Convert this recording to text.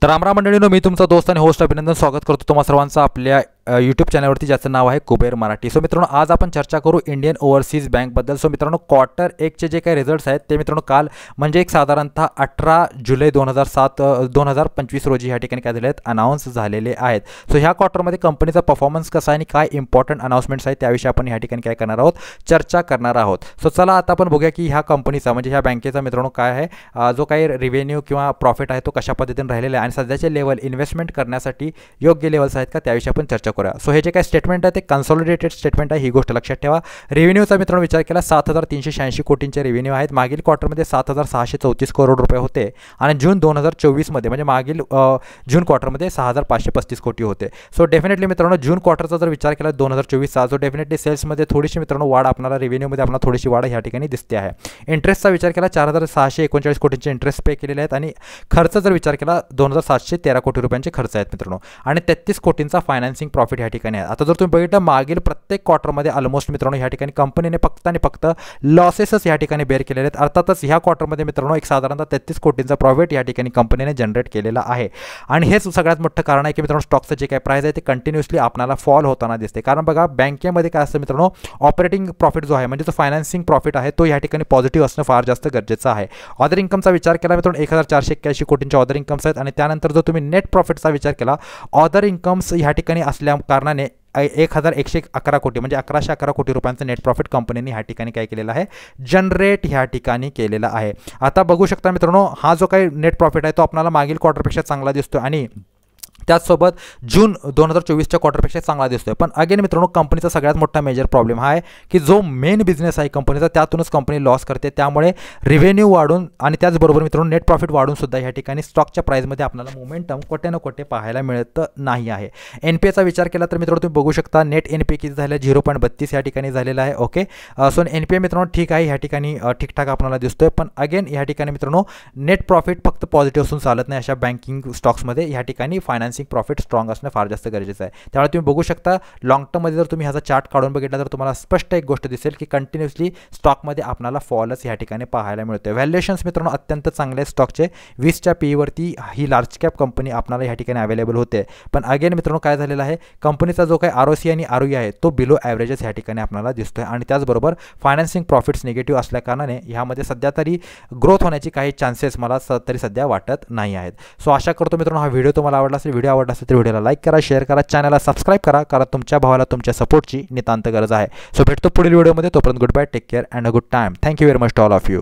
तर रामराम मंडळींनो, मी तुमचा दोस्त आणि होस्ट अभिनंदन स्वागत करतो तुम्हा सर्वांचं आपल्या यूट्यूब चॅनलवरती, ज्याचं नाव आहे कुबेर मराठी. सो मित्रांनो, आज आपण चर्चा करू इंडियन ओव्हरसीज बँकबद्दल. सो मित्रांनो, क्वार्टर 1चे जे काही रिझल्ट्स आहेत ते मित्रांनो काल म्हणजे एक साधारणतः 18 जुलै 2025 रोजी ह्या ठिकाणी काय झाले आहेत, अनाऊन्स झालेले आहेत. सो ह्या क्वार्टरमध्ये कंपनीचा परफॉर्मन्स कसा आहे आणि काय इम्पॉर्टंट अनाउन्समेंट्स आहेत त्याविषयी आपण ह्या ठिकाणी काय करणार आहोत, चर्चा करणार आहोत. सो चला आता आपण बघूया की ह्या कंपनीचा म्हणजे ह्या बँकेचा मित्रांनो काय आहे, जो काही रेव्हेन्यू किंवा प्रॉफिट आहे तो कशा पद्धतीने राहिलेला आहे आणि सध्याचे लेवल इन्व्हेस्टमेंट करण्यासाठी योग्य लेवल्स आहेत का त्याविषयी आपण चर्चा करूया. सो हे जे काही स्टेटमेंट आहे ते कन्सॉलिडेटेड स्टेटमेंट आहे, ही गोष्ट लक्षात ठेवा. रेव्हेन्यूचा मित्रांनो विचार केला 7,386 कोटींचे रेव्हेन्यू आहेत. मागील क्वार्टरमध्ये 7,634 करोड रुपये होते आणि जून 2024 मध्ये म्हणजे मागील जून क्वार्टरमध्ये 6,535 कोटी होते. सो डेफिनेटली मित्रांनो जून क्वार्टरचा जर विचार केला 2024चा, जो डेफिनेटली सेल्समध्ये थोडीशी मित्रांनो वाढ, आपल्याला रेव्हेन्यूमध्ये आपल्याला थोडीशी वाढ ह्या ठिकाणी दिसते आहे. इंटरेस्टचा विचार केला 4,639 कोटींचे इंटरेस्ट पे केलेले आहेत आणि खर्च जर विचार केला 2,713 कोटी रुपयांचे खर्च आहेत मित्रांनो आणि 33 कोटींचा फायनान्सिंग प्रॉफिट ह्या ठिकाणी आहे. आता जर तुम्ही बघितलं मागील प्रत्येक क्वार्टरमध्ये ऑलमोस्ट मित्रांनो ह्या ठिकाणी कंपनीने फक्त आणि फक्त लॉसेसच ह्या ठिकाणी बेअर केलेले आहेत. अर्थातच ह्या क्वार्टरमध्ये मित्रांनो एक साधारणतः 33 कोटींचा प्रॉफिट या ठिकाणी कंपनीने जनरेट केलेला आहे आणि हेच सगळ्यात मोठं कारण आहे की मित्रांनो स्टॉकचं जे काही प्राइस आहे ते कंटिन्युअसली आपल्याला फॉल होताना दिसते. कारण बघा बँकेमध्ये काय असतं मित्रांनो, ऑपरेटिंग प्रॉफिट जो आहे म्हणजे जो फायनान्सिंग प्रॉफिट आहे तो या ठिकाणी पॉझिटिव्ह असणं फार जास्त गरजेचं आहे. ऑदर इन्कमचा विचार केला मित्रांनो 1,481 कोटींचे ऑदर इन्कम्स आहेत आणि त्यानंतर जो तुम्ही नेट प्रॉफिटचा विचार केला, ऑदर इन्कम्स ह्या ठिकाणी असल्या कारणाने 1,111 कोटी म्हणजे 1,111 कोटी रुपयांचं नेट प्रॉफिट कंपनीने ह्या ठिकाणी काय केलेलं आहे, जनरेट ह्या ठिकाणी केलेला आहे. आता बघू शकता मित्रांनो, हा जो काही नेट प्रॉफिट आहे तो आपल्याला मागील क्वार्टरपेक्षा चांगला दिसतो आणि त्याचसोबत जून 2024च्या क्वार्टरपेक्षा चांगला दिसतोय. पण अगेन मित्रांनो, कंपनीचा सगळ्यात मोठा मेजर प्रॉब्लेम हा आहे की जो मेन बिझनेस आहे कंपनीचा त्यातूनच कंपनी लॉस करते. त्यामुळे रेव्हेन्यू वाढून आणि त्याचबरोबर मित्रांनो नेट प्रॉफिट वाढून सुद्धा ह्या ठिकाणी स्टॉकच्या प्राईसमध्ये आपल्याला मोमेंटम कुठे ना कुठे पाहायला मिळत नाही आहे. एनपीएचा विचार केला तर मित्रांनो तुम्ही बघू शकता नेट एनपीए किती झाले, 0.32 या ठिकाणी झालेला आहे. ओके, सो एनपीए मित्रांनो ठीक आहे, ह्या ठिकाणी ठीकठाक आपल्याला दिसतोय. पण अगेन ह्या ठिकाणी मित्रांनो नेट प्रॉफिट फक्त पॉझिटिव्ह असून चालत नाही. अशा बँकिंग स्टॉक्समध्ये ह्या ठिकाणी फायनान्सिंग प्रॉफिट स्ट्रॉंग असणं फार जास्त गरजेचं आहे. त्यामुळे तुम्ही बघू शकता लॉंग टर्ममध्ये जर तुम्ही ह्याचा चार्ट काढून बघितला तर तुम्हाला स्पष्ट एक गोष्ट दिसेल की कंटिन्युअसली स्टॉकमध्ये आपल्याला फॉलच ह्या ठिकाणी पाहायला मिळते. व्हॅल्युएशन्स मित्रांनो अत्यंत चांगले स्टॉकचे 20च्या पीईवरती ही लार्ज कॅप कंपनी आपल्याला ह्या ठिकाणी अवेलेबल होते. पण अगेन मित्रांनो काय झालेलं आहे, कंपनीचा जो काही आरओसी आणि आरओई आहे तो बिलो ॲव्हरेजेस ह्या ठिकाणी आपल्याला दिसतोय आणि त्याचबरोबर फायनान्सिंग प्रॉफिट्स निगेटिव्ह असल्या कारणाने ह्यामध्ये सध्या तरी ग्रोथ होण्याची काही चान्सेस मला तरी सध्या वाटत नाही आहेत. सो आशा करतो मित्रांनो हा व्हिडिओ तुम्हाला आवडला असेल. व्हिडिओ आवडला असेल तर व्हिडिओला लाईक करा, शेअर करा, चॅनलला सबस्क्राईब करा, कारण तुमच्या भावाला तुमच्या सपोर्टची नितांत गरज आहे. सो भेटतो पुढील व्हिडिओमध्ये. तोपर्यंत good bye, take care and a good time. Thank you very much to all of you.